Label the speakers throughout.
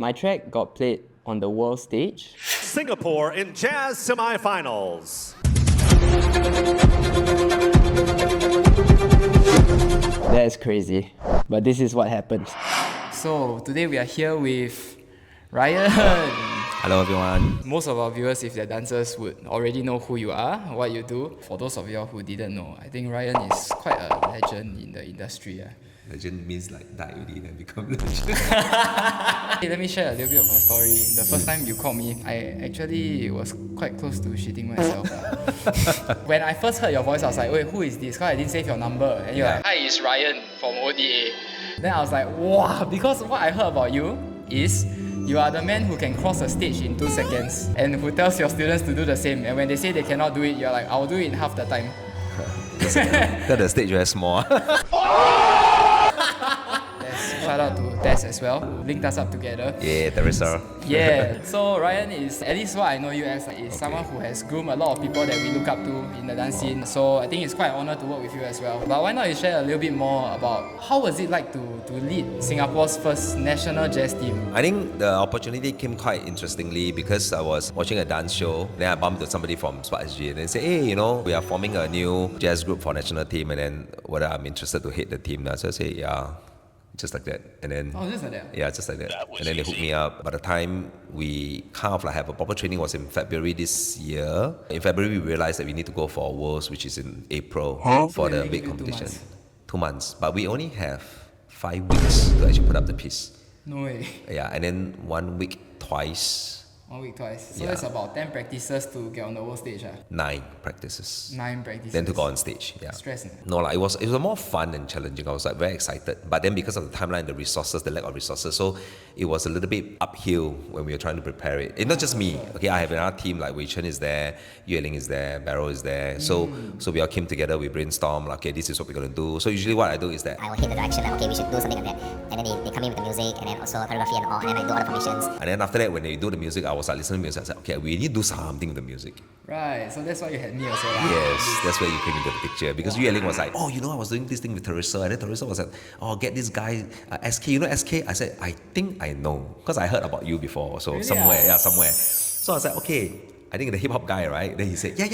Speaker 1: my track got played on the world stage.
Speaker 2: Singapore in jazz semifinals.
Speaker 1: That's crazy, but this is what happened.
Speaker 3: So today we are here with Ryan.
Speaker 4: Hello everyone.
Speaker 3: Most of our viewers, if they're dancers, would already know who you are, what you do. For those of you who didn't know, I think Ryan is quite a legend in the industry.
Speaker 4: Legend means like die already then become legend.
Speaker 3: Hey, let me share a little bit of a story. The first time you called me, I actually was quite close to shitting myself. When I first heard your voice, I was like, wait, who is this? Because I didn't save your number. And you're like, hi, it's Ryan from ODA. Then I was like, wow, because what I heard about you is you are the man who can cross a stage in 2 seconds and who tells your students to do the same. And when they say they cannot do it, you're like, I'll do it in half the time.
Speaker 4: That the stage very small.
Speaker 3: Shout out to Tess as well, who linked us up together.
Speaker 4: Yeah, Teresa.
Speaker 3: Yeah, so Ryan is, at least what I know you as, is someone who has groomed a lot of people that we look up to in the dance scene. So I think it's quite an honor to work with you as well. But why not you share a little bit more about how was it like to lead Singapore's first national jazz team?
Speaker 4: I think the opportunity came quite interestingly because I was watching a dance show. Then I bumped into somebody from SPAT SG and they said, hey, you know, we are forming a new jazz group for national team and then whether I'm interested to head the team. So I said, yeah. Just like that, and then
Speaker 3: just like that.
Speaker 4: Yeah, just like that. And then they hooked me up. By the time we kind of like have a proper training was in February this year. In February, we realized that we need to go for Worlds, which is in April for the big competition. 2 months, but we only have 5 weeks to actually put up the piece.
Speaker 3: No way.
Speaker 4: Yeah, and then 1 week twice.
Speaker 3: 1 week twice. So
Speaker 4: Yeah.
Speaker 3: that's about 10 practices to get on the world stage.
Speaker 4: 9 practices.
Speaker 3: 9 practices.
Speaker 4: Then to go on stage. Yeah.
Speaker 3: Stress.
Speaker 4: No, like it was more fun and challenging. I was like very excited. But then because of the timeline, the resources, the lack of resources, so it was a little bit uphill when we were trying to prepare it. It's not just me. Okay, I have another team like Wei Chen is there, Yue Ling is there, Barrow is there. So we all came together, we brainstorm, like, okay, this is what we're gonna do. So usually what I do is that
Speaker 5: I will hit the direction like, okay, we should do something like that. And then they come in with the music and then also choreography and all, and then I do all the formations.
Speaker 4: and then after that when they do the music, I was like listening to music, I said, okay, we need to do something with the music.
Speaker 3: Right, so that's why you had me also.
Speaker 4: Yes, that's where you came into the picture. Because Yue Ling was like, oh, you know, I was doing this thing with Teresa. And then Teresa was like, oh, get this guy, SK. You know SK? I said, I think I know. Because I heard about you before. So
Speaker 3: Really?
Speaker 4: somewhere. So I was like, okay, I think the hip hop guy, right? Then he said, yeah.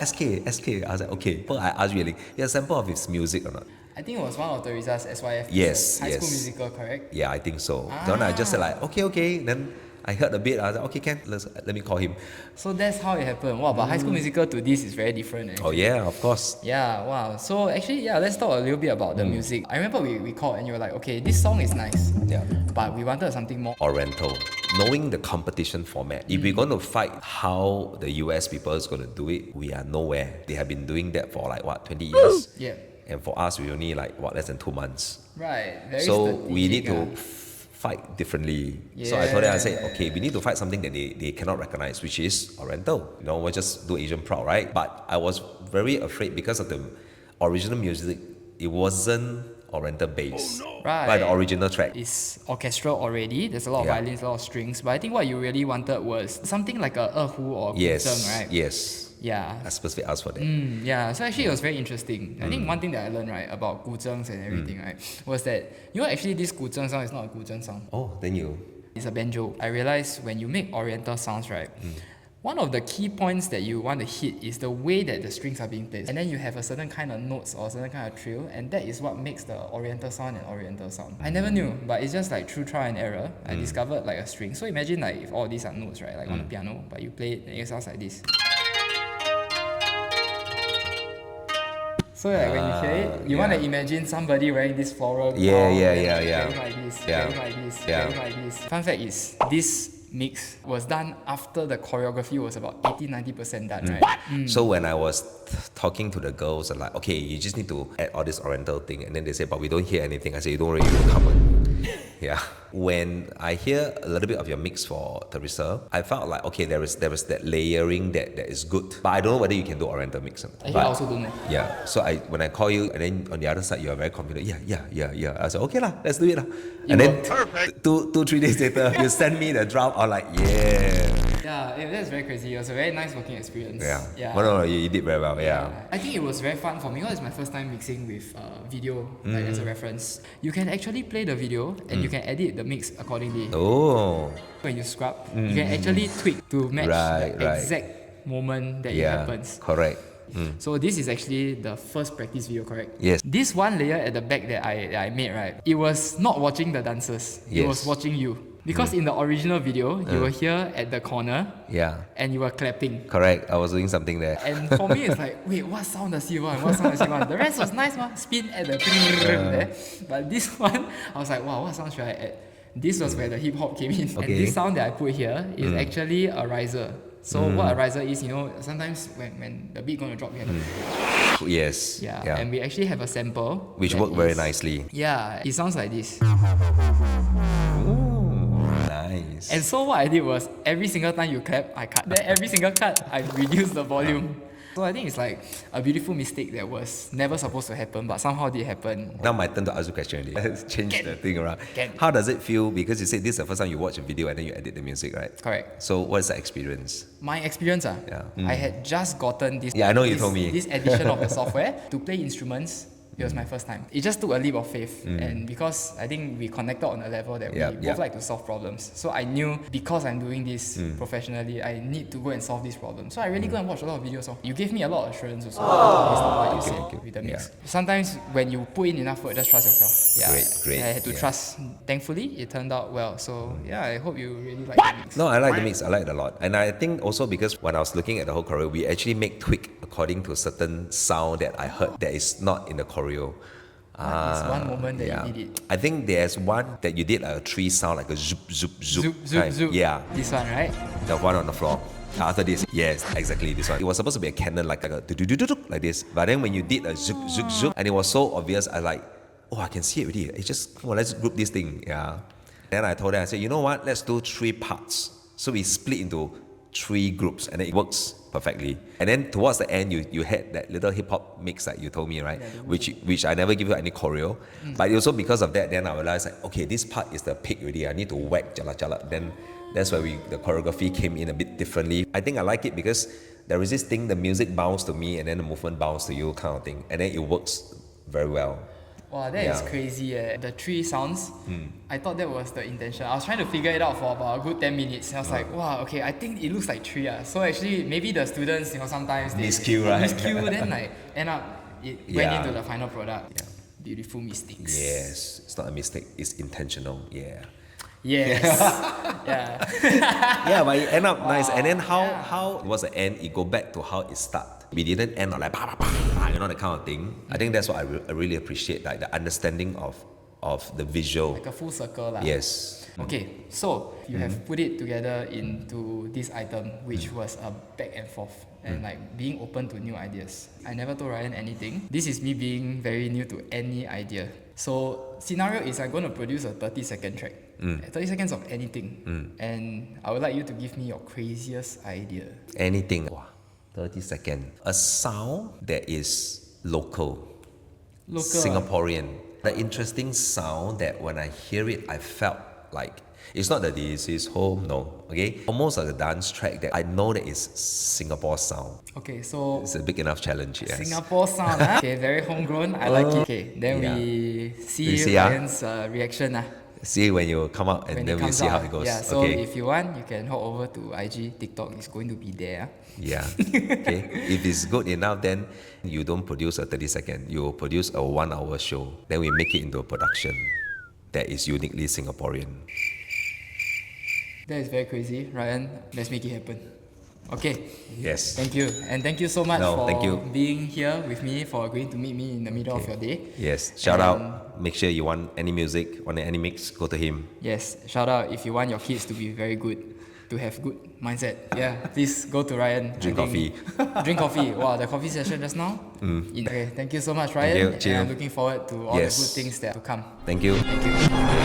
Speaker 4: SK. I was like, okay. But I asked Yue Ling, you have a sample of his music or not?
Speaker 3: I think it was one of Teresa's SYF pieces.
Speaker 4: Yes,
Speaker 3: High School
Speaker 4: yes.
Speaker 3: Musical, correct?
Speaker 4: Yeah, I think so. Then I just said like, okay. Then I heard a bit. I was like, okay, let me call him.
Speaker 3: So that's how it happened. Wow, but High School Musical to this is very different.
Speaker 4: Oh yeah, of course.
Speaker 3: Yeah, wow. So actually, yeah, let's talk a little bit about the music. I remember we called and you were like, okay, this song is nice.
Speaker 4: Yeah.
Speaker 3: But we wanted something more.
Speaker 4: Oriental. Knowing the competition format, if we're going to fight how the US people is going to do it, we are nowhere. They have been doing that for like, 20 years?
Speaker 3: Yeah.
Speaker 4: And for us, we only like, less than 2 months.
Speaker 3: Right. Very
Speaker 4: So we need
Speaker 3: strategic,
Speaker 4: to fight differently. So I told them, I said, okay, we need to fight something that they cannot recognize, which is Oriental. You know, we'll just do Asian proud, right? But I was very afraid because of the original music, it wasn't Oriental based.
Speaker 3: Right.
Speaker 4: Like the original track.
Speaker 3: It's orchestral already. There's a lot of violins, a lot of strings. But I think what you really wanted was something like a erhu or guzheng, right?
Speaker 4: Yes.
Speaker 3: Yeah.
Speaker 4: I specifically asked for that.
Speaker 3: Yeah, so actually it was very interesting. I think one thing that I learned, right, about guzhengs and everything, right, was that, you know, actually this guzheng sound is not a guzheng sound.
Speaker 4: Oh, then you.
Speaker 3: It's a banjo. I realized when you make oriental sounds, right, one of the key points that you want to hit is the way that the strings are being played. And then you have a certain kind of notes or a certain kind of trill, and that is what makes the oriental sound an oriental sound. I never knew, but it's just like through trial and error, I discovered like a string. So imagine like if all these are notes, right, like on the piano, but you play it and it sounds like this. So like when you hear it, you want to imagine somebody wearing this floral gown, getting like this, getting like this. Fun fact is, this mix was done after the choreography was about 80-90% done, right?
Speaker 4: So when I was talking to the girls, I'm like, okay, you just need to add all this oriental thing. And then they say, but we don't hear anything. I say, you don't really come on. Yeah. When I hear a little bit of your mix for Teresa, I felt like, okay, there was that layering that is good. But I don't know whether you can do oriental mix.
Speaker 3: I also don't know.
Speaker 4: Yeah. So when I call you, and then on the other side, you are very confident. Yeah. I said, okay lah, let's do it lah. And then 2-3 days later, you send me the draft. I'm like, yeah.
Speaker 3: that's very crazy. It was a very nice working experience.
Speaker 4: Yeah. No, you did very well. Yeah.
Speaker 3: I think it was very fun for me because it's my first time mixing with video like as a reference. You can actually play the video and you can edit the mix accordingly.
Speaker 4: Oh.
Speaker 3: When you scrub, you can actually tweak to match the exact moment that it happens.
Speaker 4: Correct.
Speaker 3: So this is actually the first practice video, correct?
Speaker 4: Yes.
Speaker 3: This one layer at the back that I made, right? It was not watching the dancers. It was watching you. Because in the original video, you were here at the corner.
Speaker 4: Yeah.
Speaker 3: And you were clapping.
Speaker 4: Correct. I was doing something there.
Speaker 3: And for me, it's like, wait, what sound does he want? What sound does he want? The rest was nice, spin at the there. But this one, I was like, wow, what sound should I add? This was where the hip hop came in. And this sound that I put here is actually a riser. So what a riser is, sometimes when the beat gonna drop, you have to...
Speaker 4: Yes.
Speaker 3: Yeah. And we actually have a sample.
Speaker 4: Which worked very nicely.
Speaker 3: Yeah, it sounds like this.
Speaker 4: Nice.
Speaker 3: And so what I did was, every single time you clap, I cut. Then every single cut, I reduce the volume. So I think it's like a beautiful mistake that was never supposed to happen, but somehow did happen.
Speaker 4: Now my turn to ask you a question. Let's change the thing around. How does it feel? Because you said this is the first time you watch a video and then you edit the music, right?
Speaker 3: Correct.
Speaker 4: So what is the experience?
Speaker 3: My experience, I had just gotten this.
Speaker 4: Yeah, I know you told me.
Speaker 3: This edition of the software to play instruments. It was my first time. It just took a leap of faith, and because I think we connected on a level that we both like to solve problems. So I knew because I'm doing this professionally, I need to go and solve these problems. So I really go and watch a lot of videos. You gave me a lot of assurance also. Based on what you said with the mix. Sometimes when you put in enough work, just trust yourself.
Speaker 4: Great.
Speaker 3: I had to trust. Thankfully, it turned out well. So I hope you really like the mix.
Speaker 4: No, I like the mix. I like it a lot. And I think also because when I was looking at the whole choreo, we actually make tweak according to a certain sound that I heard that is not in the choreo.
Speaker 3: It's one moment that you did it.
Speaker 4: I think there's one that you did like a tree sound, like a zoop, zoop, zoop.
Speaker 3: Zoop, zoop, zoop.
Speaker 4: Yeah.
Speaker 3: This one, right?
Speaker 4: The one on the floor. After this, yes, exactly this one. It was supposed to be a cannon like a do-do-do-do like this. But then when you did a zoop, zoop, zoop, and it was so obvious, I like, oh, I can see it already. It's just, come on, let's group this thing. Yeah. Then I told them, I said, you know what? Let's do 3 parts. So we split into 3 groups, and then it works perfectly. And then towards the end, you had that little hip hop mix that you told me, right? Which I never give you any choreo. But also because of that, then I realized like, okay, this part is the pick already. I need to whack jala jala. Then that's where the choreography came in a bit differently. I think I like it because there is this thing, the music bounce to me and then the movement bounce to you kind of thing. And then it works very well.
Speaker 3: Wow, that is crazy. The 3 sounds, I thought that was the intention. I was trying to figure it out for about a good 10 minutes. And I was like, wow, okay, I think it looks like 3. So actually, maybe the students, sometimes they
Speaker 4: miscue, right?
Speaker 3: Miscue, then like end up it went into the final product. Yeah. Beautiful mistakes.
Speaker 4: Yes, it's not a mistake. It's intentional. Yeah.
Speaker 3: Yes.
Speaker 4: Yeah, but it ended up nice. And then how was the end? It go back to how it started. We didn't end on like that kind of thing. I think that's what I really appreciate, like the understanding of the visual.
Speaker 3: Like a full circle.
Speaker 4: Yes.
Speaker 3: Okay, so you have put it together into this item, which was a back and forth and like being open to new ideas. I never told Ryan anything. This is me being very new to any idea. So scenario is I'm going to produce a 30-second track. 30 seconds of anything. And I would like you to give me your craziest idea.
Speaker 4: Anything. Wow. 30 seconds. A sound that is local. Singaporean. The interesting sound that when I hear it, I felt like it's not that this is home, no. Okay? Almost like a dance track that I know that is Singapore sound.
Speaker 3: Okay, so
Speaker 4: it's a big enough challenge, yes.
Speaker 3: Singapore sound, Okay, very homegrown. I like it. Okay, then we see Ryan's reaction.
Speaker 4: See when you come out and then we see how it goes.
Speaker 3: Yeah, so if you want, you can hop over to IG, TikTok. It's going to be there.
Speaker 4: Yeah. Okay. If it's good enough, then you don't produce a 30-second. You produce a 1-hour show. Then we make it into a production that is uniquely Singaporean.
Speaker 3: That is very crazy, Ryan. Let's make it happen. Okay.
Speaker 4: Yes.
Speaker 3: Thank you. And thank you so much for being here with me, for agreeing to meet me in the middle of your day.
Speaker 4: Yes. Shout out. Make sure you want any music, want any mix, go to him.
Speaker 3: Yes. Shout out if you want your kids to be very good, to have good mindset. Yeah. Please go to Ryan.
Speaker 4: Drink coffee.
Speaker 3: Drink coffee. Wow, the coffee session just now. Okay. Thank you so much, Ryan.
Speaker 4: Thank you.
Speaker 3: And I'm looking forward to all the good things that are to come.
Speaker 4: Thank you.
Speaker 3: Thank you.